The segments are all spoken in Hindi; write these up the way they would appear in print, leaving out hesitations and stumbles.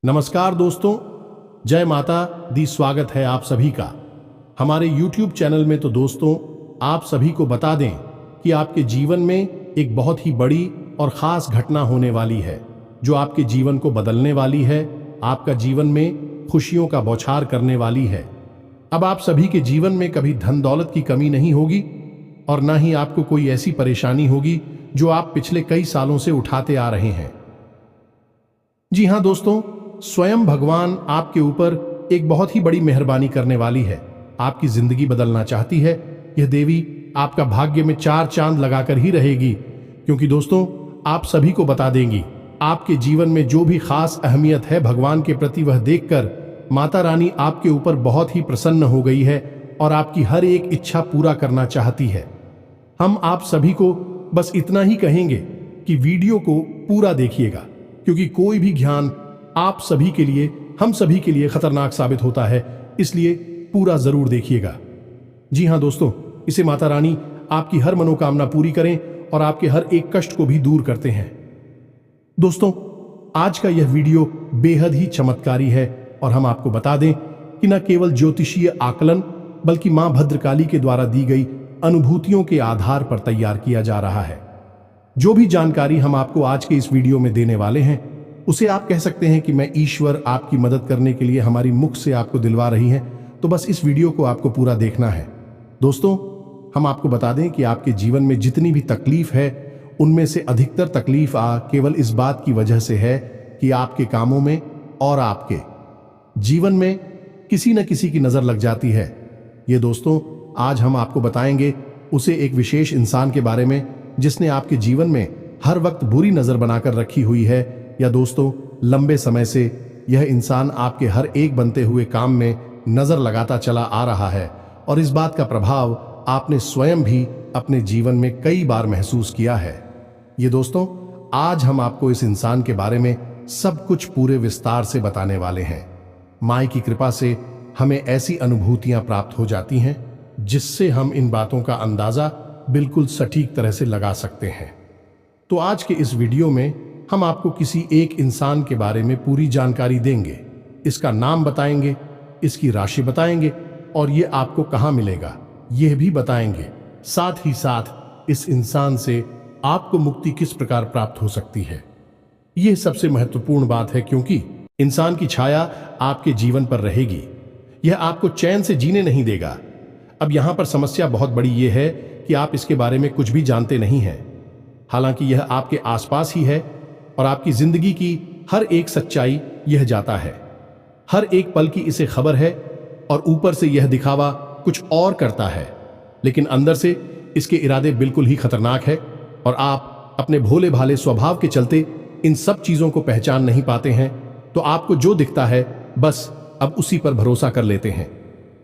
नमस्कार दोस्तों, जय माता दी। स्वागत है आप सभी का हमारे YouTube चैनल में। तो दोस्तों, आप सभी को बता दें कि आपके जीवन में एक बहुत ही बड़ी और ख़ास घटना होने वाली है जो आपके जीवन को बदलने वाली है, आपका जीवन में खुशियों का बौछार करने वाली है। अब आप सभी के जीवन में कभी धन दौलत की कमी नहीं होगी और ना ही आपको कोई ऐसी परेशानी होगी जो आप पिछले कई सालों से उठाते आ रहे हैं। जी हाँ दोस्तों, स्वयं भगवान आपके ऊपर एक बहुत ही बड़ी मेहरबानी करने वाली है। आपकी जिंदगी बदलना चाहती है। यह देवी आपका भाग्य में 4 चांद लगाकर ही रहेगी, क्योंकि दोस्तों आप सभी को बता देंगी आपके जीवन में जो भी खास अहमियत है भगवान के प्रति, वह देखकर माता रानी आपके ऊपर बहुत ही प्रसन्न हो गई है और आपकी हर एक इच्छा पूरा करना चाहती है। हम आप सभी को बस इतना ही कहेंगे कि वीडियो को पूरा देखिएगा, क्योंकि कोई भी ज्ञान आप सभी के लिए, हम सभी के लिए खतरनाक साबित होता है, इसलिए पूरा जरूर देखिएगा। जी हाँ दोस्तों, इसे माता रानी आपकी हर मनोकामना पूरी करें और आपके हर एक कष्ट को भी दूर करते हैं। दोस्तों, आज का यह वीडियो बेहद ही चमत्कारी है और हम आपको बता दें कि न केवल ज्योतिषीय आकलन बल्कि मां भद्रकाली के द्वारा दी गई अनुभूतियों के आधार पर तैयार किया जा रहा है। जो भी जानकारी हम आपको आज के इस वीडियो में देने वाले हैं, उसे आप कह सकते हैं कि मैं ईश्वर आपकी मदद करने के लिए हमारी मुख से आपको दिलवा रही हैं। तो बस इस वीडियो को आपको पूरा देखना है। दोस्तों, हम आपको बता दें कि आपके जीवन में जितनी भी तकलीफ है, उनमें से अधिकतर तकलीफ केवल इस बात की वजह से है कि आपके कामों में और आपके जीवन में किसी न किसी की नजर लग जाती है। ये दोस्तों, आज हम आपको बताएंगे उसे एक विशेष इंसान के बारे में जिसने आपके जीवन में हर वक्त बुरी नजर बनाकर रखी हुई है, या दोस्तों लंबे समय से यह इंसान आपके हर एक बनते हुए काम में नजर लगाता चला आ रहा है और इस बात का प्रभाव आपने स्वयं भी अपने जीवन में कई बार महसूस किया है। ये दोस्तों, आज हम आपको इस इंसान के बारे में सब कुछ पूरे विस्तार से बताने वाले हैं। माई की कृपा से हमें ऐसी अनुभूतियां प्राप्त हो जाती हैं जिससे हम इन बातों का अंदाजा बिल्कुल सटीक तरह से लगा सकते हैं। तो आज के इस वीडियो में हम आपको किसी एक इंसान के बारे में पूरी जानकारी देंगे। इसका नाम बताएंगे, इसकी राशि बताएंगे और ये आपको कहां मिलेगा यह भी बताएंगे। साथ ही साथ इस इंसान से आपको मुक्ति किस प्रकार प्राप्त हो सकती है, यह सबसे महत्वपूर्ण बात है, क्योंकि इंसान की छाया आपके जीवन पर रहेगी। यह आपको चैन से जीने नहीं देगा। अब यहां पर समस्या बहुत बड़ी यह है कि आप इसके बारे में कुछ भी जानते नहीं हैं। हालांकि यह आपके आसपास ही है और आपकी जिंदगी की हर एक सच्चाई यह जाता है। हर एक पल की इसे खबर है और ऊपर से यह दिखावा कुछ और करता है, लेकिन अंदर से इसके इरादे बिल्कुल ही खतरनाक है और आप अपने भोले भाले स्वभाव के चलते इन सब चीजों को पहचान नहीं पाते हैं। तो आपको जो दिखता है बस अब उसी पर भरोसा कर लेते हैं।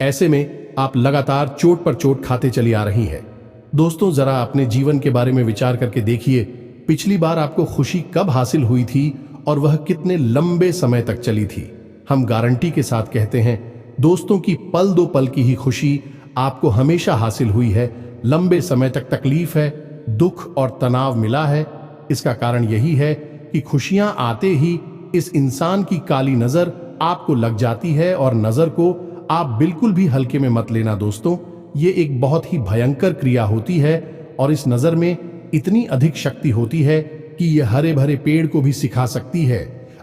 ऐसे में आप लगातार चोट पर चोट खाते चली आ रही है। दोस्तों, जरा अपने जीवन के बारे में विचार करके देखिए, पिछली बार आपको खुशी कब हासिल हुई थी और वह कितने लंबे समय तक चली थी। हम गारंटी के साथ कहते हैं दोस्तों की पल दो पल की ही खुशी आपको हमेशा हासिल हुई है। लंबे समय तक तकलीफ है, दुख और तनाव मिला है। इसका कारण यही है कि खुशियां आते ही इस इंसान की काली नजर आपको लग जाती है और नजर को आप बिल्कुल भी हल्के में मत लेना। दोस्तों, ये एक बहुत ही भयंकर क्रिया होती है और इस नजर में इतनी अधिक शक्ति होती है कि यह हरे भरे पेड़ को भी सिखा सकती है,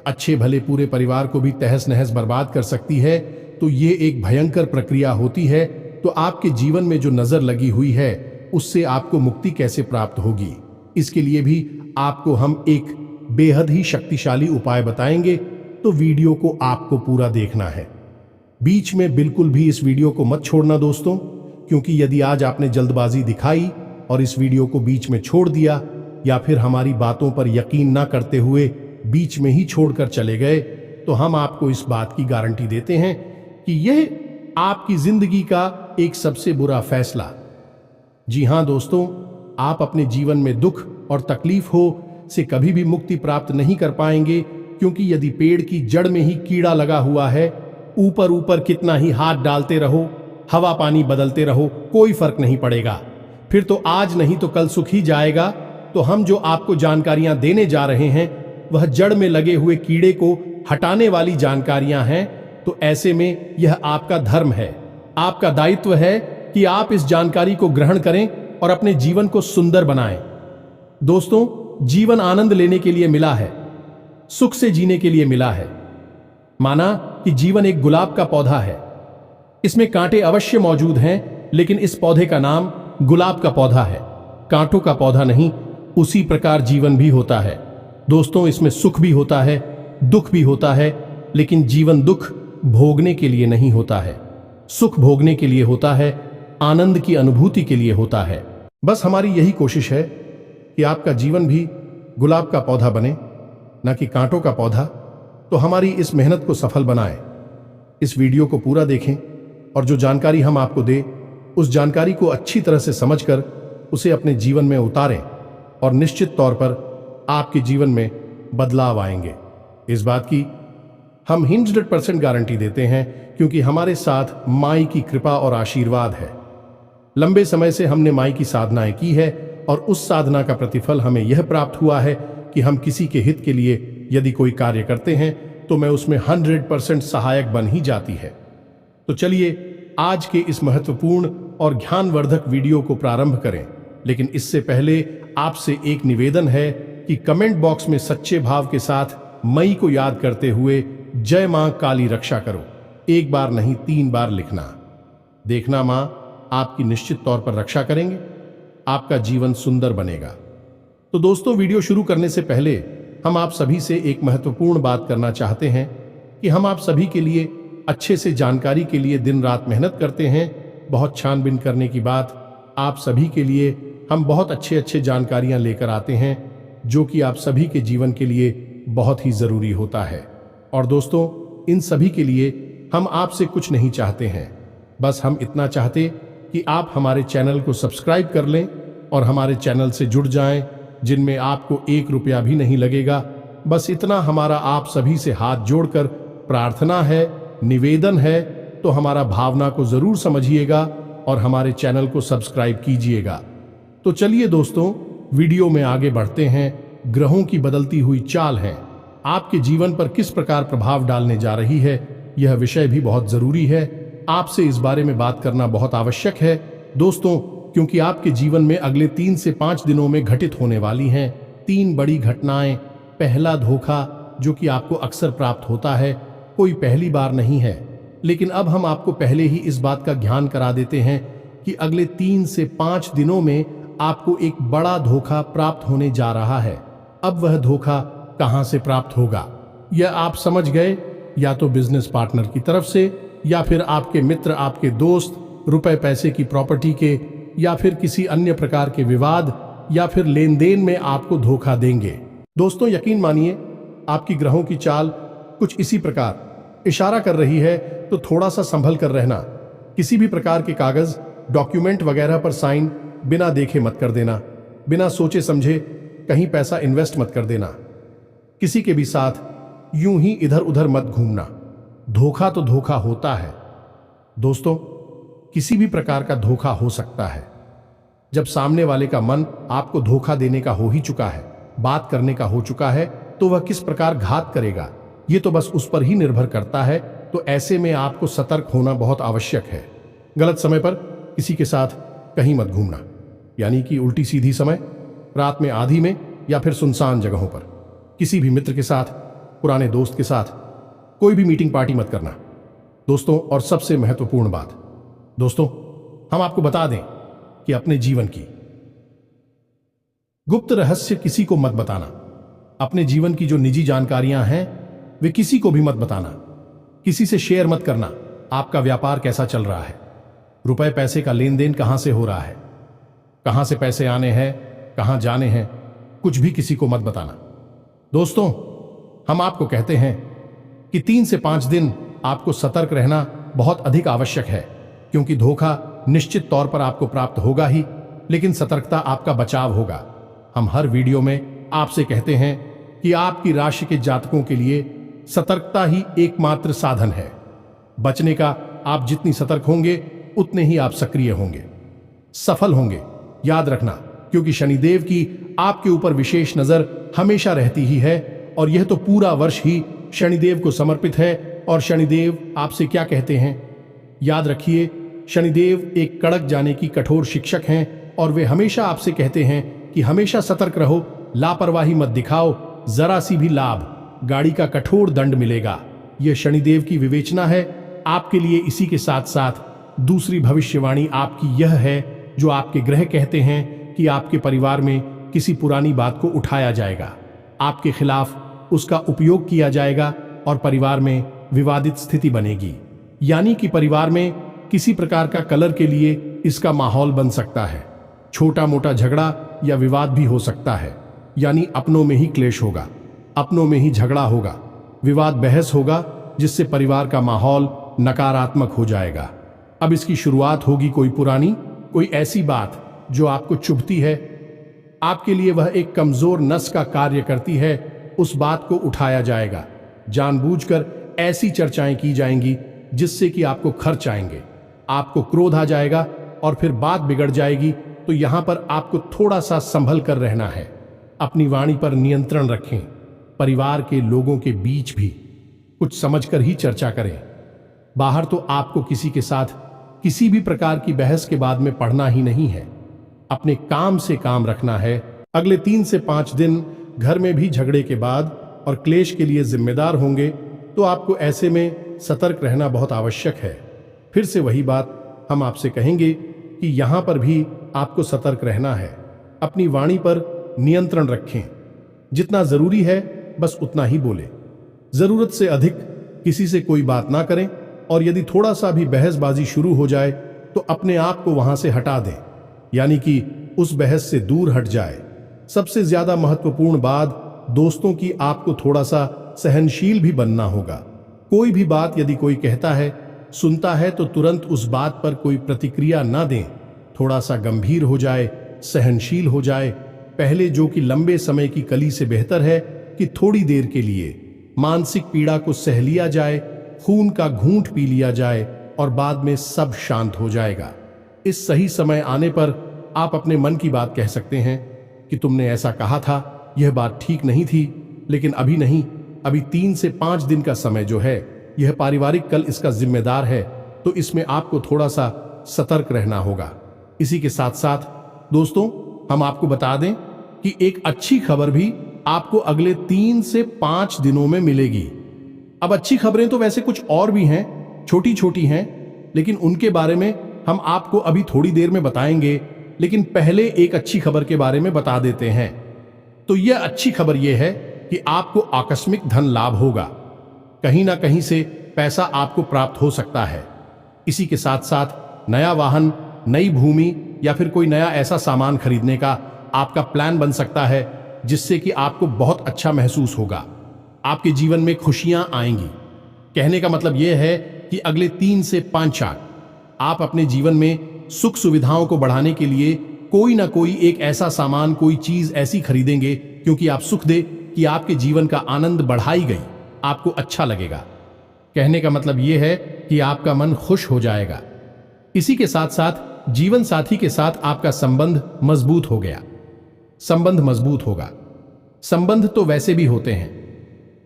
अच्छे भले पूरे परिवार को भी तहस नहस बर्बाद कर सकती है। तो ये एक भयंकर प्रक्रिया होती है। तो आपके जीवन में जो नजर लगी हुई है उससे आपको मुक्ति कैसे प्राप्त होगी, इसके लिए भी आपको हम एक बेहद ही शक्तिशाली उपाय बताएंगे। तो वीडियो को आपको पूरा देखना है, बीच में बिल्कुल भी इस वीडियो को मत छोड़ना दोस्तों, क्योंकि यदि आज आपने जल्दबाजी दिखाई और इस वीडियो को बीच में छोड़ दिया या फिर हमारी बातों पर यकीन ना करते हुए बीच में ही छोड़कर चले गए, तो हम आपको इस बात की गारंटी देते हैं कि यह आपकी जिंदगी का एक सबसे बुरा फैसला। जी हां दोस्तों, आप अपने जीवन में दुख और तकलीफ हो से कभी भी मुक्ति प्राप्त नहीं कर पाएंगे, क्योंकि यदि पेड़ की जड़ में ही कीड़ा लगा हुआ है, ऊपर ऊपर कितना ही हाथ डालते रहो, हवा पानी बदलते रहो, कोई फर्क नहीं पड़ेगा। फिर तो आज नहीं तो कल सुख ही जाएगा। तो हम जो आपको जानकारियां देने जा रहे हैं वह जड़ में लगे हुए कीड़े को हटाने वाली जानकारियां हैं, तो ऐसे में यह आपका धर्म है, आपका दायित्व है कि आप इस जानकारी को ग्रहण करें और अपने जीवन को सुंदर बनाएं। दोस्तों, जीवन आनंद लेने के लिए मिला है, सुख से जीने के लिए मिला है। माना कि जीवन एक गुलाब का पौधा है, इसमें कांटे अवश्य मौजूद हैं, लेकिन इस पौधे का नाम गुलाब का पौधा है, कांटों का पौधा नहीं। उसी प्रकार जीवन भी होता है। दोस्तों, इसमें सुख भी होता है, दुख भी होता है, लेकिन जीवन दुख भोगने के लिए नहीं होता है, सुख भोगने के लिए होता है, आनंद की अनुभूति के लिए होता है। बस हमारी यही कोशिश है कि आपका जीवन भी गुलाब का पौधा बने, न कि कांटों का पौधा। तो हमारी इस मेहनत को सफल बनाएं। इस वीडियो को पूरा देखें और जो जानकारी हम आपको दे, उस जानकारी को अच्छी तरह से समझकर उसे अपने जीवन में उतारें और निश्चित तौर पर आपके जीवन में बदलाव आएंगे। इस बात की हम 100% गारंटी देते हैं, क्योंकि हमारे साथ माई की कृपा और आशीर्वाद है। लंबे समय से हमने माई की साधनाएं की है और उस साधना का प्रतिफल हमें यह प्राप्त हुआ है कि हम किसी के हित के लिए यदि कोई कार्य करते हैं तो मैं उसमें 100% सहायक बन ही जाती है। तो चलिए आज के इस महत्वपूर्ण और ज्ञानवर्धक वीडियो को प्रारंभ करें। लेकिन इससे पहले आपसे एक निवेदन है कि कमेंट बॉक्स में सच्चे भाव के साथ मई को याद करते हुए जय मां काली रक्षा करो, एक बार नहीं 3 बार लिखना। देखना मां आपकी निश्चित तौर पर रक्षा करेंगे, आपका जीवन सुंदर बनेगा। तो दोस्तों, वीडियो शुरू करने से पहले हम आप सभी से एक महत्वपूर्ण बात करना चाहते हैं कि हम आप सभी के लिए अच्छे से जानकारी के लिए दिन रात मेहनत करते हैं। बहुत छानबीन करने की बात, आप सभी के लिए हम बहुत अच्छे जानकारियां लेकर आते हैं, जो कि आप सभी के जीवन के लिए बहुत ही जरूरी होता है। और दोस्तों, इन सभी के लिए हम आपसे कुछ नहीं चाहते हैं, बस हम इतना चाहते कि आप हमारे चैनल को सब्सक्राइब कर लें और हमारे चैनल से जुड़ जाएं, जिनमें आपको 1 रुपया भी नहीं लगेगा। बस इतना हमारा आप सभी से हाथ जोड़कर प्रार्थना है, निवेदन है। तो हमारा भावना को जरूर समझिएगा और हमारे चैनल को सब्सक्राइब कीजिएगा। तो चलिए दोस्तों, वीडियो में आगे बढ़ते हैं। ग्रहों की बदलती हुई चाल है आपके जीवन पर किस प्रकार प्रभाव डालने जा रही है, यह विषय भी बहुत जरूरी है। आपसे इस बारे में बात करना बहुत आवश्यक है दोस्तों, क्योंकि आपके जीवन में अगले 3 से 5 दिनों में घटित होने वाली हैं 3 बड़ी घटनाएं। पहला धोखा, जो कि आपको अक्सर प्राप्त होता है, कोई पहली बार नहीं है, लेकिन अब हम आपको पहले ही इस बात का ज्ञान करा देते हैं कि अगले 3 से 5 दिनों में आपको एक बड़ा धोखा प्राप्त होने जा रहा है। अब वह धोखा कहां से प्राप्त होगा, यह आप समझ गए। या तो बिजनेस पार्टनर की तरफ से, या फिर आपके मित्र, आपके दोस्त, रुपए पैसे की प्रॉपर्टी के, या फिर किसी अन्य प्रकार के विवाद या फिर लेन देन में आपको धोखा देंगे। दोस्तों, यकीन मानिए, आपकी ग्रहों की चाल कुछ इसी प्रकार इशारा कर रही है, तो थोड़ा सा संभल कर रहना। किसी भी प्रकार के कागज, डॉक्यूमेंट वगैरह पर साइन बिना देखे मत कर देना। बिना सोचे समझे कहीं पैसा इन्वेस्ट मत कर देना। किसी के भी साथ यूं ही इधर उधर मत घूमना। धोखा तो धोखा होता है दोस्तों, किसी भी प्रकार का धोखा हो सकता है। जब सामने वाले का मन आपको धोखा देने का हो ही चुका है, बात करने का हो चुका है, तो वह किस प्रकार घात करेगा, ये तो बस उस पर ही निर्भर करता है। तो ऐसे में आपको सतर्क होना बहुत आवश्यक है। गलत समय पर किसी के साथ कहीं मत घूमना, यानी कि उल्टी सीधी समय, रात में आधी में, या फिर सुनसान जगहों पर। किसी भी मित्र के साथ, पुराने दोस्त के साथ कोई भी मीटिंग पार्टी मत करना दोस्तों। और सबसे महत्वपूर्ण बात दोस्तों, हम आपको बता दें कि अपने जीवन की गुप्त रहस्य किसी को मत बताना। अपने जीवन की जो निजी जानकारियां हैं वे किसी को भी मत बताना। किसी से शेयर मत करना। आपका व्यापार कैसा चल रहा है, रुपए पैसे का लेन देन कहां से हो रहा है, कहां से पैसे आने हैं, कहां जाने हैं, कुछ भी किसी को मत बताना। दोस्तों, हम आपको कहते हैं कि 3 से 5 दिन आपको सतर्क रहना बहुत अधिक आवश्यक है, क्योंकि धोखा निश्चित तौर पर आपको प्राप्त होगा ही, लेकिन सतर्कता आपका बचाव होगा। हम हर वीडियो में आपसे कहते हैं कि आपकी राशि के जातकों के लिए सतर्कता ही एकमात्र साधन है बचने का। आप जितनी सतर्क होंगे उतने ही आप सक्रिय होंगे, सफल होंगे। याद रखना, क्योंकि शनिदेव की आपके ऊपर विशेष नजर हमेशा रहती ही है, और यह तो पूरा वर्ष ही शनिदेव को समर्पित है। और शनिदेव आपसे क्या कहते हैं? याद रखिए, शनिदेव एक कड़क जाने की कठोर शिक्षक हैं और वे हमेशा आपसे कहते हैं कि हमेशा सतर्क रहो, लापरवाही मत दिखाओ, जरा सी भी लाभ, गाड़ी का कठोर दंड मिलेगा। यह शनिदेव की विवेचना है आपके लिए। इसी के साथ साथ दूसरी भविष्यवाणी आपकी यह है, जो आपके ग्रह कहते हैं कि आपके परिवार में किसी पुरानी बात को उठाया जाएगा, आपके खिलाफ उसका उपयोग किया जाएगा और परिवार में विवादित स्थिति बनेगी। यानी कि परिवार में किसी प्रकार का कलर के लिए इसका माहौल बन सकता है। छोटा मोटा झगड़ा या विवाद भी हो सकता है। यानी अपनों में ही क्लेश होगा, अपनों में ही झगड़ा होगा, विवाद बहस होगा, जिससे परिवार का माहौल नकारात्मक हो जाएगा। अब इसकी शुरुआत होगी कोई पुरानी, कोई ऐसी बात जो आपको चुभती है, आपके लिए वह एक कमजोर नस का कार्य करती है। उस बात को उठाया जाएगा, जानबूझकर ऐसी चर्चाएं की जाएंगी जिससे कि आपको खर्च आएंगे, आपको क्रोध आ जाएगा और फिर बात बिगड़ जाएगी। तो यहां पर आपको थोड़ा सा संभल कर रहना है। अपनी वाणी पर नियंत्रण रखें। परिवार के लोगों के बीच भी कुछ समझकर ही चर्चा करें। बाहर तो आपको किसी के साथ किसी भी प्रकार की बहस के बाद में पढ़ना ही नहीं है, अपने काम से काम रखना है। अगले 3 से 5 दिन घर में भी झगड़े के बाद और क्लेश के लिए जिम्मेदार होंगे, तो आपको ऐसे में सतर्क रहना बहुत आवश्यक है। फिर से वही बात हम आपसे कहेंगे कि यहां पर भी आपको सतर्क रहना है। अपनी वाणी पर नियंत्रण रखें। जितना जरूरी है बस उतना ही बोले, जरूरत से अधिक किसी से कोई बात ना करें। और यदि थोड़ा सा भी बहसबाजी शुरू हो जाए तो अपने आप को वहां से हटा दें, यानी कि उस बहस से दूर हट जाए। सबसे ज्यादा महत्वपूर्ण बात दोस्तों की, आपको थोड़ा सा सहनशील भी बनना होगा। कोई भी बात यदि कोई कहता है, सुनता है, तो तुरंत उस बात पर कोई प्रतिक्रिया ना दें। थोड़ा सा गंभीर हो जाए, सहनशील हो जाए पहले, जो कि लंबे समय की कली से बेहतर है कि थोड़ी देर के लिए मानसिक पीड़ा को सह लिया जाए, खून का घूंट पी लिया जाए और बाद में सब शांत हो जाएगा। इस सही समय आने पर आप अपने मन की बात कह सकते हैं कि तुमने ऐसा कहा था, यह बात ठीक नहीं थी, लेकिन अभी नहीं, अभी 3 से 5 दिन का समय जो है, यह पारिवारिक कल इसका जिम्मेदार है, तो इसमें आपको थोड़ा सा सतर्क रहना होगा। इसी के साथ साथ दोस्तों, हम आपको बता दें कि एक अच्छी खबर भी आपको अगले 3 से 5 दिनों में मिलेगी। अब अच्छी खबरें तो वैसे कुछ और भी हैं, छोटी छोटी हैं, लेकिन उनके बारे में हम आपको अभी थोड़ी देर में बताएंगे। लेकिन पहले एक अच्छी खबर के बारे में बता देते हैं। तो यह अच्छी खबर यह है कि आपको आकस्मिक धन लाभ होगा, कहीं ना कहीं से पैसा आपको प्राप्त हो सकता है। इसी के साथ साथ नया वाहन, नई भूमि या फिर कोई नया ऐसा सामान खरीदने का आपका प्लान बन सकता है, जिससे कि आपको बहुत अच्छा महसूस होगा। आपके जीवन में खुशियां आएंगी। कहने का मतलब यह है कि अगले 3 से 5 साल आप अपने जीवन में सुख सुविधाओं को बढ़ाने के लिए कोई ना कोई एक ऐसा सामान, कोई चीज ऐसी खरीदेंगे क्योंकि आप सुख दे कि आपके जीवन का आनंद बढ़ाई गई, आपको अच्छा लगेगा। कहने का मतलब यह है कि आपका मन खुश हो जाएगा। इसी के साथ साथ जीवन साथी के साथ आपका संबंध मजबूत हो गया, संबंध मजबूत होगा। संबंध तो वैसे भी होते हैं,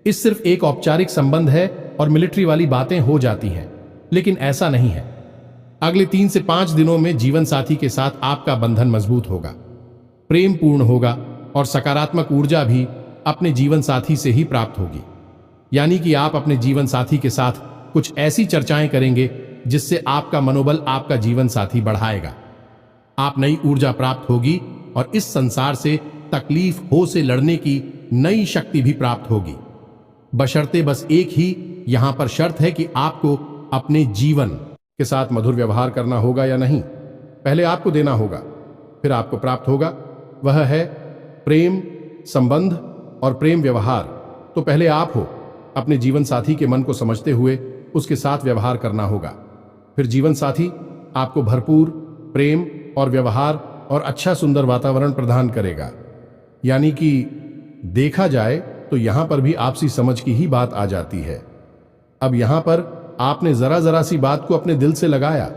इस सिर्फ एक औपचारिक संबंध है और मिलिट्री वाली बातें हो जाती हैं, लेकिन ऐसा नहीं है। अगले 3 से 5 दिनों में जीवन साथी के साथ आपका बंधन मजबूत होगा, प्रेम पूर्ण होगा और सकारात्मक ऊर्जा भी अपने जीवन साथी से ही प्राप्त होगी। यानी कि आप अपने जीवन साथी के साथ कुछ ऐसी चर्चाएं करेंगे जिससे आपका मनोबल आपका जीवन साथी बढ़ाएगा। आप नई ऊर्जा प्राप्त होगी और इस संसार से तकलीफ हो से लड़ने की नई शक्ति भी प्राप्त होगी। बशर्ते बस एक ही यहां पर शर्त है कि आपको अपने जीवन के साथ मधुर व्यवहार करना होगा या नहीं। पहले आपको देना होगा, फिर आपको प्राप्त होगा। वह है प्रेम, संबंध और प्रेम व्यवहार। तो पहले आप हो, अपने जीवन साथी के मन को समझते हुए उसके साथ व्यवहार करना होगा। फिर जीवन साथी आपको भरपूर प्रेम और व्यवहार और अच्छा सुंदर वातावरण प्रदान करेगा। यानी कि देखा जाए तो यहां पर भी आपसी समझ की ही बात आ जाती है। अब यहां पर आपने जरा जरा सी बात को अपने दिल से लगाया,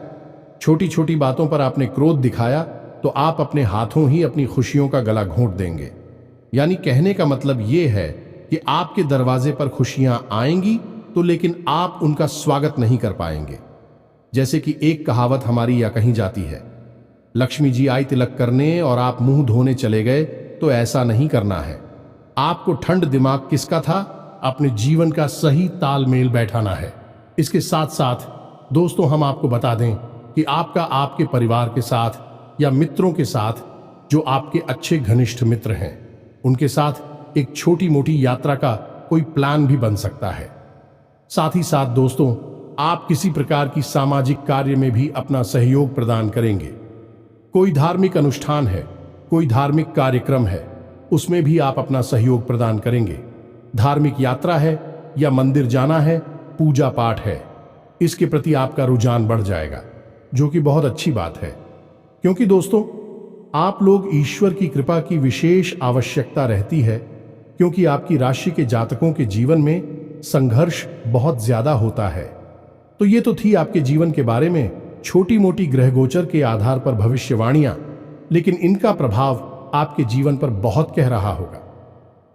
छोटी छोटी बातों पर आपने क्रोध दिखाया, तो आप अपने हाथों ही अपनी खुशियों का गला घोंट देंगे। यानी कहने का मतलब यह है कि आपके दरवाजे पर खुशियां आएंगी तो लेकिन आप उनका स्वागत नहीं कर पाएंगे। जैसे कि एक कहावत हमारी या कहीं जाती है, लक्ष्मी जी आई तिलक करने और आप मुंह धोने चले गए, तो ऐसा नहीं करना है। आपको ठंड दिमाग किसका था, अपने जीवन का सही तालमेल बैठाना है। इसके साथ साथ दोस्तों हम आपको बता दें कि आपका आपके परिवार के साथ या मित्रों के साथ, जो आपके अच्छे घनिष्ठ मित्र हैं, उनके साथ एक छोटी मोटी यात्रा का कोई प्लान भी बन सकता है। साथ ही साथ दोस्तों आप किसी प्रकार की सामाजिक कार्य में भी अपना सहयोग प्रदान करेंगे। कोई धार्मिक अनुष्ठान है, कोई धार्मिक कार्यक्रम है, उसमें भी आप अपना सहयोग प्रदान करेंगे। धार्मिक यात्रा है या मंदिर जाना है, पूजा पाठ है, इसके प्रति आपका रुझान बढ़ जाएगा, जो कि बहुत अच्छी बात है। क्योंकि दोस्तों आप लोग ईश्वर की कृपा की विशेष आवश्यकता रहती है, क्योंकि आपकी राशि के जातकों के जीवन में संघर्ष बहुत ज्यादा होता है। तो ये तो थी आपके जीवन के बारे में छोटी मोटी ग्रह गोचर के आधार पर भविष्यवाणियां, लेकिन इनका प्रभाव आपके जीवन पर बहुत कह रहा होगा।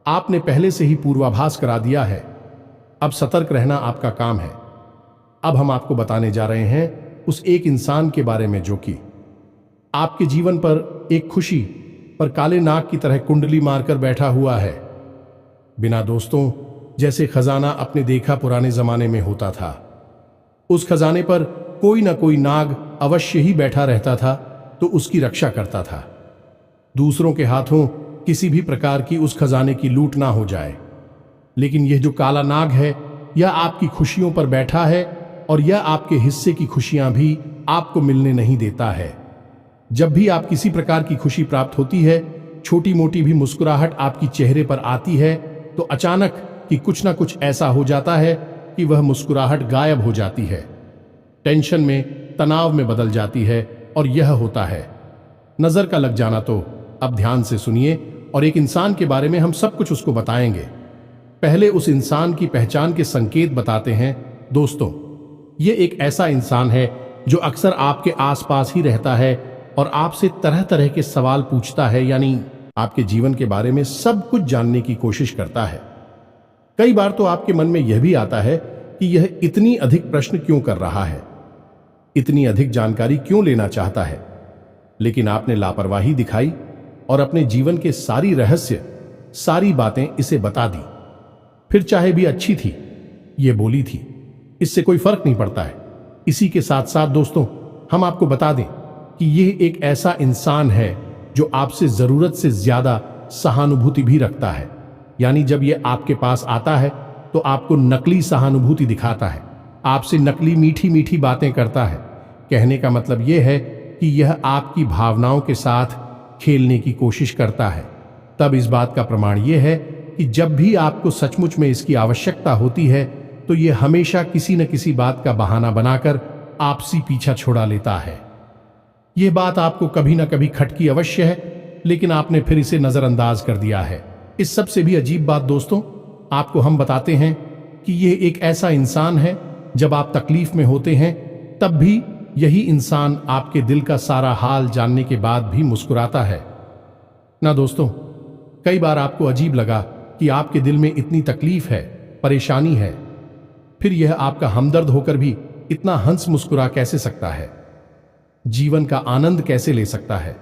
आपने पहले से ही पूर्वाभास करा दिया है, अब सतर्क रहना आपका काम है। अब हम आपको बताने जा रहे हैं उस एक इंसान के बारे में जो कि आपके जीवन पर एक खुशी पर काले नाग की तरह कुंडली मारकर बैठा हुआ है। बिना दोस्तों जैसे खजाना अपने देखा पुराने जमाने में होता था, उस खजाने पर कोई ना कोई नाग अवश्य ही बैठा रहता था, तो उसकी रक्षा करता था। दूसरों के हाथों किसी भी प्रकार की उस खजाने की लूट ना हो जाए। लेकिन यह जो काला नाग है, यह आपकी खुशियों पर बैठा है और यह आपके हिस्से की खुशियां भी आपको मिलने नहीं देता है। जब भी आप किसी प्रकार की खुशी प्राप्त होती है, छोटी मोटी भी मुस्कुराहट आपकी चेहरे पर आती है, तो अचानक कि कुछ ना कुछ ऐसा हो जाता है कि वह मुस्कुराहट गायब हो जाती है, टेंशन में, तनाव में बदल जाती है। और यह होता है नजर का लग जाना। तो अब ध्यान से सुनिए और एक इंसान के बारे में हम सब कुछ उसको बताएंगे। पहले उस इंसान की पहचान के संकेत बताते हैं। दोस्तों ये एक ऐसा इंसान है जो अक्सर आपके आसपास ही रहता है और आपसे तरह तरह के सवाल पूछता है, यानी आपके जीवन के बारे में सब कुछ जानने की कोशिश करता है। कई बार तो आपके मन में यह भी आता है कि यह इतनी अधिक प्रश्न क्यों कर रहा है, इतनी अधिक जानकारी क्यों लेना चाहता है। लेकिन आपने लापरवाही दिखाई और अपने जीवन के सारी रहस्य, सारी बातें इसे बता दी। फिर चाहे भी अच्छी थी, ये बोली थी, इससे कोई फर्क नहीं पड़ता है। इसी के साथ साथ दोस्तों हम आपको बता दें कि यह एक ऐसा इंसान है जो आपसे जरूरत से ज्यादा सहानुभूति भी रखता है। यानी जब यह आपके पास आता है तो आपको नकली सहानुभूति दिखाता है, आपसे नकली मीठी मीठी बातें करता है। कहने का मतलब यह है कि यह आपकी भावनाओं के साथ खेलने की कोशिश करता है। तब इस बात का प्रमाण यह है कि जब भी आपको सचमुच में इसकी आवश्यकता होती है, तो यह हमेशा किसी न किसी बात का बहाना बनाकर आपसी पीछा छुड़ा लेता है। यह बात आपको कभी ना कभी खटकी अवश्य है, लेकिन आपने फिर इसे नजरअंदाज कर दिया है। इस सबसे भी अजीब बात दोस्तों आपको हम बताते हैं कि यह एक ऐसा इंसान है, जब आप तकलीफ में होते हैं तब भी यही इंसान आपके दिल का सारा हाल जानने के बाद भी मुस्कुराता है ना। दोस्तों कई बार आपको अजीब लगा कि आपके दिल में इतनी तकलीफ है, परेशानी है, फिर यह आपका हमदर्द होकर भी इतना हंस मुस्कुरा कैसे सकता है, जीवन का आनंद कैसे ले सकता है।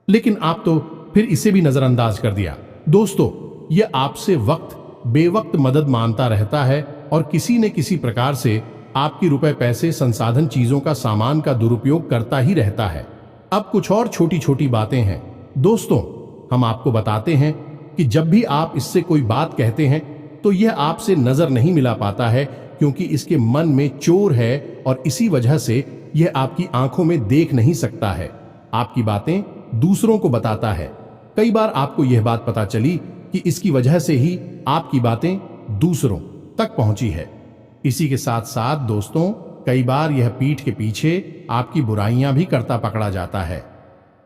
लेकिन आप तो फिर इसे भी नजरअंदाज कर दिया। दोस्तों यह आपसे वक्त बेवक्त मदद मांगता रहता है और किसी न किसी प्रकार से आपकी रुपए, पैसे, संसाधन, चीजों का, सामान का दुरुपयोग करता ही रहता है। अब कुछ और छोटी छोटी बातें हैं दोस्तों, हम आपको बताते हैं कि जब भी आप इससे कोई बात कहते हैं तो यह आपसे नजर नहीं मिला पाता है, क्योंकि इसके मन में चोर है और इसी वजह से यह आपकी आंखों में देख नहीं सकता है। आपकी बातें दूसरों को बताता है। कई बार आपको यह बात पता चली कि इसकी वजह से ही आपकी बातें दूसरों तक पहुंची है। इसी के साथ साथ दोस्तों कई बार यह पीठ के पीछे आपकी बुराइयां भी करता पकड़ा जाता है।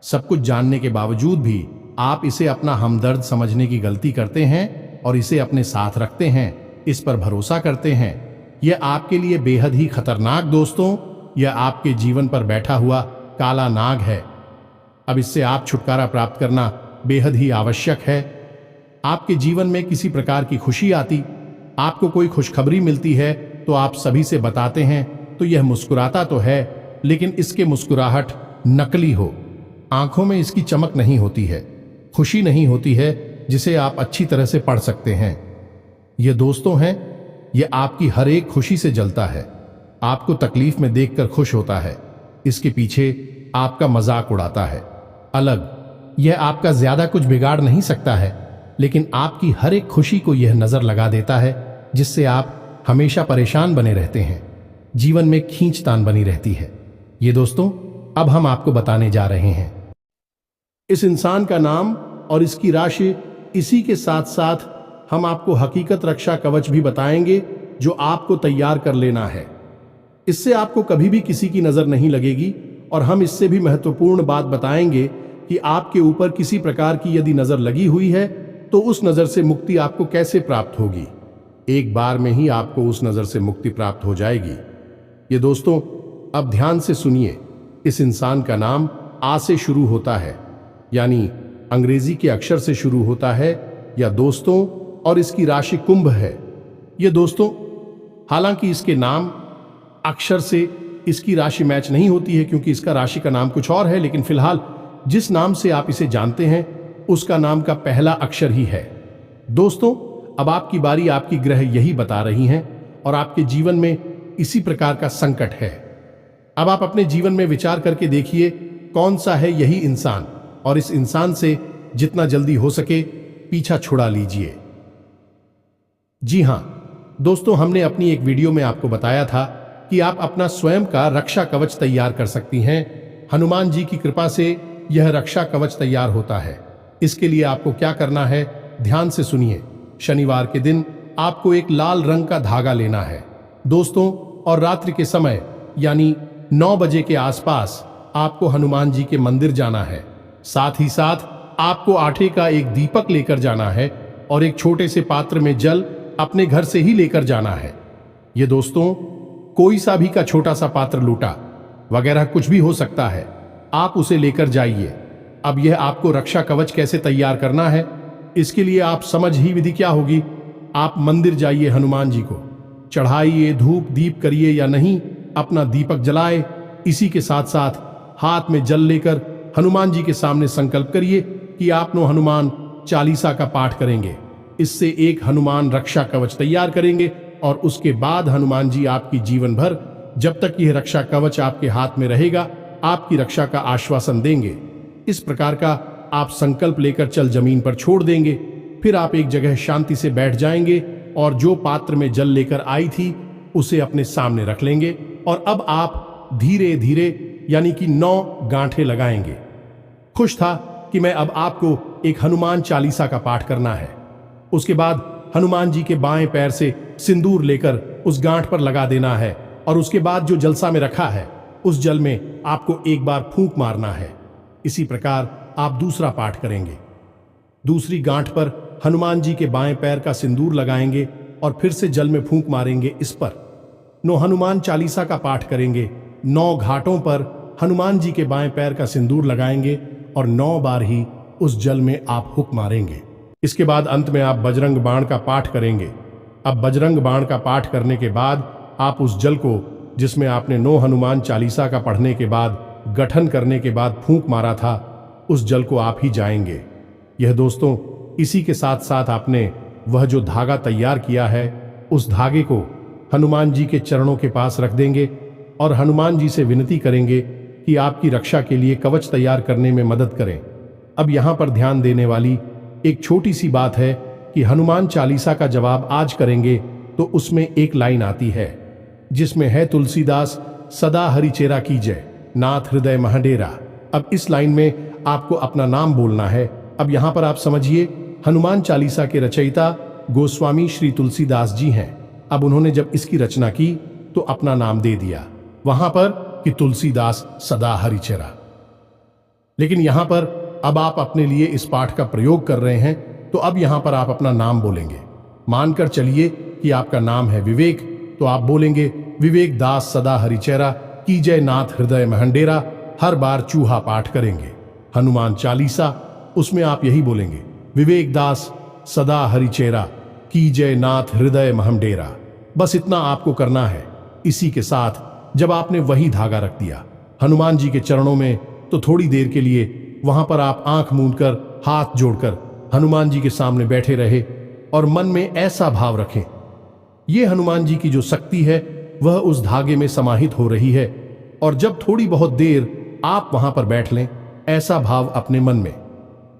सब कुछ जानने के बावजूद भी आप इसे अपना हमदर्द समझने की गलती करते हैं और इसे अपने साथ रखते हैं, इस पर भरोसा करते हैं। यह आपके लिए बेहद ही खतरनाक दोस्तों, यह आपके जीवन पर बैठा हुआ काला नाग है। अब इससे आप छुटकारा प्राप्त करना बेहद ही आवश्यक है। आपके जीवन में किसी प्रकार की खुशी आती, आपको कोई खुशखबरी मिलती है तो आप सभी से बताते हैं तो यह मुस्कुराता तो है, लेकिन इसके मुस्कुराहट नकली हो। आंखों में इसकी चमक नहीं होती है, खुशी नहीं होती है जिसे आप अच्छी तरह से पढ़ सकते हैं। ये दोस्तों हैं, ये आपकी हर एक खुशी से जलता है, आपको तकलीफ में देखकर खुश होता है, इसके पीछे आपका मजाक उड़ाता है। अलग, यह आपका ज्यादा कुछ बिगाड़ नहीं सकता है, लेकिन आपकी हर एक खुशी को यह नजर लगा देता है जिससे आप हमेशा परेशान बने रहते हैं, जीवन में खींचतान बनी रहती है। ये दोस्तों, अब हम आपको बताने जा रहे हैं इस इंसान का नाम और इसकी राशि। इसी के साथ साथ हम आपको हकीकत रक्षा कवच भी बताएंगे जो आपको तैयार कर लेना है। इससे आपको कभी भी किसी की नजर नहीं लगेगी, और हम इससे भी महत्वपूर्ण बात बताएंगे कि आपके ऊपर किसी प्रकार की यदि नजर लगी हुई है तो उस नजर से मुक्ति आपको कैसे प्राप्त होगी। एक बार में ही आपको उस नजर से मुक्ति प्राप्त हो जाएगी। ये दोस्तों, अब ध्यान से सुनिए। इस इंसान का नाम आ से शुरू होता है, यानी अंग्रेजी के अक्षर से शुरू होता है या दोस्तों, और इसकी राशि कुंभ है। ये दोस्तों, हालांकि इसके नाम अक्षर से इसकी राशि मैच नहीं होती है क्योंकि इसका राशि का नाम कुछ और है, लेकिन फिलहाल जिस नाम से आप इसे जानते हैं उसका नाम का पहला अक्षर ही है। दोस्तों, अब आपकी बारी, आपकी ग्रह यही बता रही हैं और आपके जीवन में इसी प्रकार का संकट है। अब आप अपने जीवन में विचार करके देखिए कौन सा है यही इंसान, और इस इंसान से जितना जल्दी हो सके पीछा छुड़ा लीजिए। जी हां दोस्तों, हमने अपनी एक वीडियो में आपको बताया था कि आप अपना स्वयं का रक्षा कवच तैयार कर सकती हैं। हनुमान जी की कृपा से यह रक्षा कवच तैयार होता है। इसके लिए आपको क्या करना है, ध्यान से सुनिए। शनिवार के दिन आपको एक लाल रंग का धागा लेना है दोस्तों, और रात्रि के समय यानी 9 बजे के आसपास आपको हनुमान जी के मंदिर जाना है। साथ ही साथ आपको आटे का एक दीपक लेकर जाना है और एक छोटे से पात्र में जल अपने घर से ही लेकर जाना है। ये दोस्तों, कोई सा भी का छोटा सा पात्र, लोटा वगैरह कुछ भी हो सकता है, आप उसे लेकर जाइए। अब यह आपको रक्षा कवच कैसे तैयार करना है, इसके लिए आप समझ ही विधि क्या होगी। आप मंदिर जाइए, हनुमान जी को चढ़ाइए, धूप दीप करिए या नहीं, अपना दीपक जलाए। इसी के साथ साथ हाथ में जल लेकर हनुमान जी के सामने संकल्प करिए कि आप नो हनुमान चालीसा का पाठ करेंगे। इससे एक हनुमान रक्षा कवच तैयार करेंगे और उसके बाद हनुमान जी आपकी जीवन भर, जब तक यह रक्षा कवच आपके हाथ में रहेगा, आपकी रक्षा का आश्वासन देंगे। इस प्रकार का आप संकल्प लेकर चल जमीन पर छोड़ देंगे। फिर आप एक जगह शांति से बैठ जाएंगे और जो पात्र में जल लेकर आई थी उसे अपने सामने रख लेंगे। और अब आप धीरे धीरे यानी कि 9 गांठें लगाएंगे। खुश था कि मैं अब आपको एक हनुमान चालीसा का पाठ करना है। उसके बाद हनुमान जी के बाएं पैर से सिंदूर लेकर उस गांठ पर लगा देना है, और उसके बाद जो जलसा में रखा है उस जल में आपको एक बार फूंक मारना है। इसी प्रकार आप दूसरा पाठ करेंगे। दूसरी गांठ पर हनुमान जी के बाएं पैर का सिंदूर लगाएंगे और फिर से जल में फूंक मारेंगे। इस पर 9 हनुमान चालीसा का पाठ करेंगे। 9 घाटों पर हनुमान जी के बाएं पैर का सिंदूर लगाएंगे और 9 बार ही उस जल में आप हुक मारेंगे। इसके बाद अंत में आप बजरंग बाण का पाठ करेंगे। अब बजरंग बाण का पाठ करने के बाद आप उस जल को, जिसमें आपने 9 हनुमान चालीसा का पढ़ने के बाद, गठन करने के बाद फूंक मारा था, उस जल को आप ही जाएंगे। यह दोस्तों, इसी के साथ साथ आपने वह जो धागा तैयार किया है उस धागे को हनुमान जी के चरणों के पास रख देंगे और हनुमान जी से विनती करेंगे कि आपकी रक्षा के लिए कवच तैयार करने में मदद करें। अब यहाँ पर ध्यान देने वाली एक छोटी सी बात है कि हनुमान चालीसा का जवाब आज करेंगे तो उसमें एक लाइन आती है जिसमें है, तुलसीदास सदा हरिचेरा कीजय, नाथ हृदय महडेरा। अब इस लाइन में आपको अपना नाम बोलना है। अब यहाँ पर आप समझिए, हनुमान चालीसा के रचयिता गोस्वामी श्री तुलसीदास जी हैं। अब उन्होंने जब इसकी रचना की तो अपना नाम दे दिया वहां पर कि तुलसीदास सदा हरिचेरा। लेकिन यहां पर अब आप अपने लिए इस पाठ का प्रयोग कर रहे हैं, तो अब यहां पर आप अपना नाम बोलेंगे। मानकर चलिए कि आपका नाम है विवेक, तो आप बोलेंगे, विवेक दास सदा हरिचेरा कीजय, नाथ हृदय महंडेरा। हर बार चूहा पाठ करेंगे। हनुमान चालीसा, उसमें आप यही बोलेंगे, विवेक दास सदा हरिचेरा, कीजय नाथ हृदय महम डेरा। बस इतना आपको करना है। इसी के साथ जब आपने वही धागा रख दिया हनुमान जी के चरणों में, तो थोड़ी देर के लिए वहां पर आप आंख मूंदकर हाथ जोड़कर हनुमान जी के सामने बैठे रहे और मन में ऐसा भाव रखें, ये हनुमान जी की जो शक्ति है वह उस धागे में समाहित हो रही है। और जब थोड़ी बहुत देर आप वहां पर बैठ लें, ऐसा भाव अपने मन में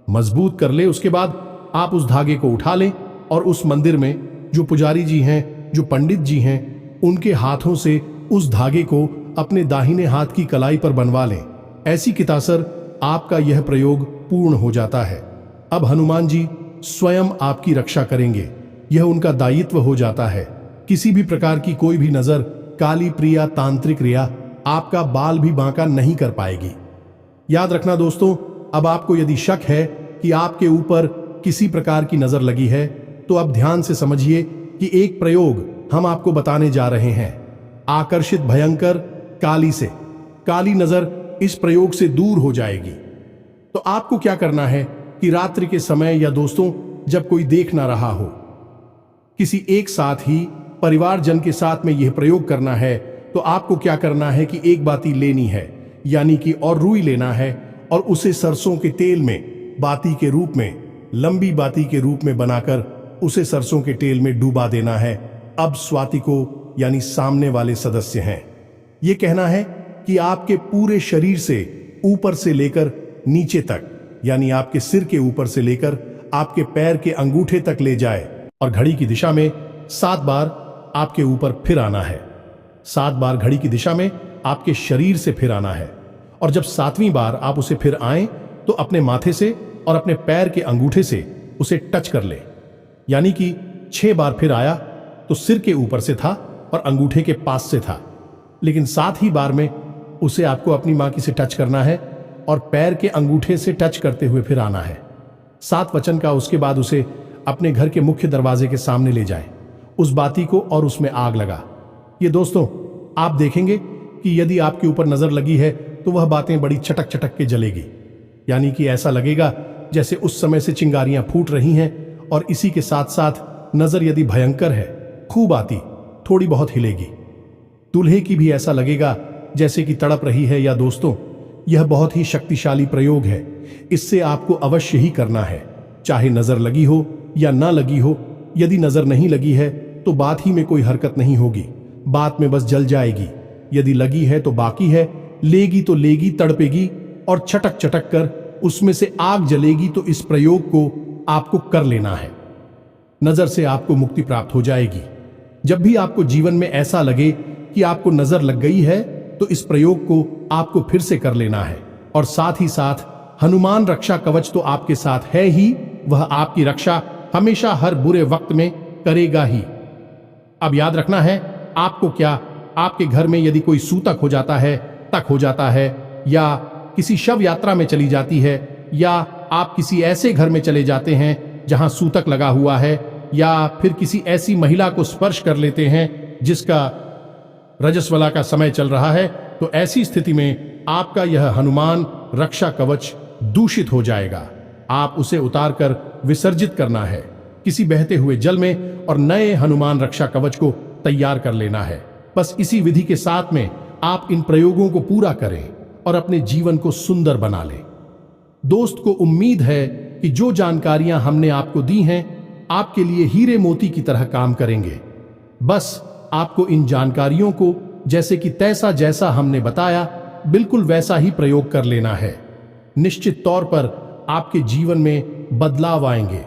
मजबूत कर ले, उसके बाद आप उस धागे को उठा लें और उस मंदिर में जो पुजारी जी हैं, जो पंडित जी हैं, उनके हाथों से उस धागे को अपने दाहिने हाथ की कलाई पर बनवा लें। ऐसी कितासर आपका यह प्रयोग पूर्ण हो जाता है। अब हनुमान जी स्वयं आपकी रक्षा करेंगे, यह उनका दायित्व हो जाता है। किसी भी प्रकार की कोई भी नजर, काली प्रिया, तांत्रिक क्रिया आपका बाल भी बांका नहीं कर पाएगी। याद रखना दोस्तों, अब आपको यदि शक है कि आपके ऊपर किसी प्रकार की नजर लगी है, तो अब ध्यान से समझिए कि एक प्रयोग हम आपको बताने जा रहे हैं। आकर्षित भयंकर काली से काली नजर इस प्रयोग से दूर हो जाएगी। तो आपको क्या करना है कि रात्रि के समय या दोस्तों जब कोई देख ना रहा हो, किसी एक साथ ही परिवारजन के साथ में यह प्रयोग करना है, तो आपको क्या करना है कि एक बाती लेनी है, यानी कि और रुई लेना है और उसे सरसों के तेल में बाती के रूप में, लंबी बाती के रूप में बनाकर उसे सरसों के तेल में डूबा देना है। अब स्वाति को यानी सामने वाले सदस्य हैं, यह कहना है कि आपके पूरे शरीर से ऊपर से लेकर नीचे तक, यानी आपके सिर के ऊपर से लेकर आपके पैर के अंगूठे तक ले जाए और घड़ी की दिशा में 7 बार आपके ऊपर फिर आना है। 7 बार घड़ी की दिशा में आपके शरीर से फिर आना है। और जब 7वीं बार आप उसे फिर आए, तो अपने माथे से और अपने पैर के अंगूठे से उसे टच कर ले, यानी कि 6 बार फिर आया तो सिर के ऊपर से था और अंगूठे के पास से था, लेकिन 7 ही बार में उसे आपको अपनी मां की से टच करना है और पैर के अंगूठे से टच करते हुए फिर आना है। 7 वचन का उसके बाद उसे अपने घर के मुख्य दरवाजे के सामने ले जाए, उस बाती को, और उसमें आग लगा। ये दोस्तों आप देखेंगे कि यदि आपके ऊपर नजर लगी है तो वह बातें बड़ी चटक चटक के जलेगी, यानी कि ऐसा लगेगा जैसे उस समय से चिंगारियां फूट रही हैं। और इसी के साथ साथ नजर यदि भयंकर है, खूब आती, थोड़ी बहुत हिलेगी। दूल्हे की भी ऐसा लगेगा जैसे कि तड़प रही है। या दोस्तों यह बहुत ही शक्तिशाली प्रयोग है, इससे आपको अवश्य ही करना है, चाहे नजर लगी हो या ना लगी हो। यदि नजर नहीं लगी है तो बात ही में कोई हरकत नहीं होगी, बात में बस जल जाएगी। यदि लगी है तो बाकी है, लेगी तो लेगी, तड़पेगी और चटक चटक कर उसमें से आग जलेगी। तो इस प्रयोग को आपको कर लेना है, नजर से आपको मुक्ति प्राप्त हो जाएगी। जब भी आपको जीवन में ऐसा लगे कि आपको नजर लग गई है, तो इस प्रयोग को आपको फिर से कर लेना है। और साथ ही साथ हनुमान रक्षा कवच तो आपके साथ है ही, वह आपकी रक्षा हमेशा हर बुरे वक्त में करेगा ही। अब याद रखना है आपको, क्या आपके घर में यदि कोई सूतक हो जाता है, तक हो जाता है, या किसी शव यात्रा में चली जाती है, या आप किसी ऐसे घर में चले जाते हैं जहां सूतक लगा हुआ है, या फिर किसी ऐसी महिला को स्पर्श कर लेते हैं जिसका रजस्वला का समय चल रहा है, तो ऐसी स्थिति में आपका यह हनुमान रक्षा कवच दूषित हो जाएगा। आप उसे उतार कर विसर्जित करना है किसी बहते हुए जल में और नए हनुमान रक्षा कवच को तैयार कर लेना है। बस इसी विधि के साथ में आप इन प्रयोगों को पूरा करें और अपने जीवन को सुंदर बना लें। दोस्त को उम्मीद है कि जो जानकारियां हमने आपको दी हैं आपके लिए हीरे मोती की तरह काम करेंगे। बस आपको इन जानकारियों को जैसे कि तैसा जैसा हमने बताया बिल्कुल वैसा ही प्रयोग कर लेना है। निश्चित तौर पर आपके जीवन में बदलाव आएंगे,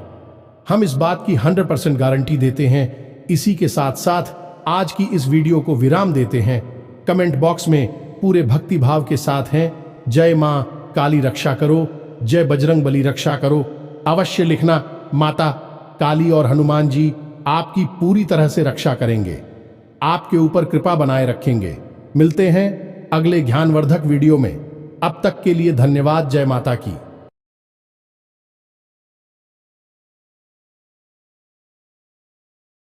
हम इस बात की 100% गारंटी देते हैं। इसी के साथ साथ आज की इस वीडियो को विराम देते हैं। कमेंट बॉक्स में पूरे भक्ति भाव के साथ हैं, जय मां काली रक्षा करो, जय बजरंग बली रक्षा करो, अवश्य लिखना। माता काली और हनुमान जी आपकी पूरी तरह से रक्षा करेंगे, आपके ऊपर कृपा बनाए रखेंगे। मिलते हैं अगले ज्ञानवर्धक वीडियो में, अब तक के लिए धन्यवाद। जय माता की।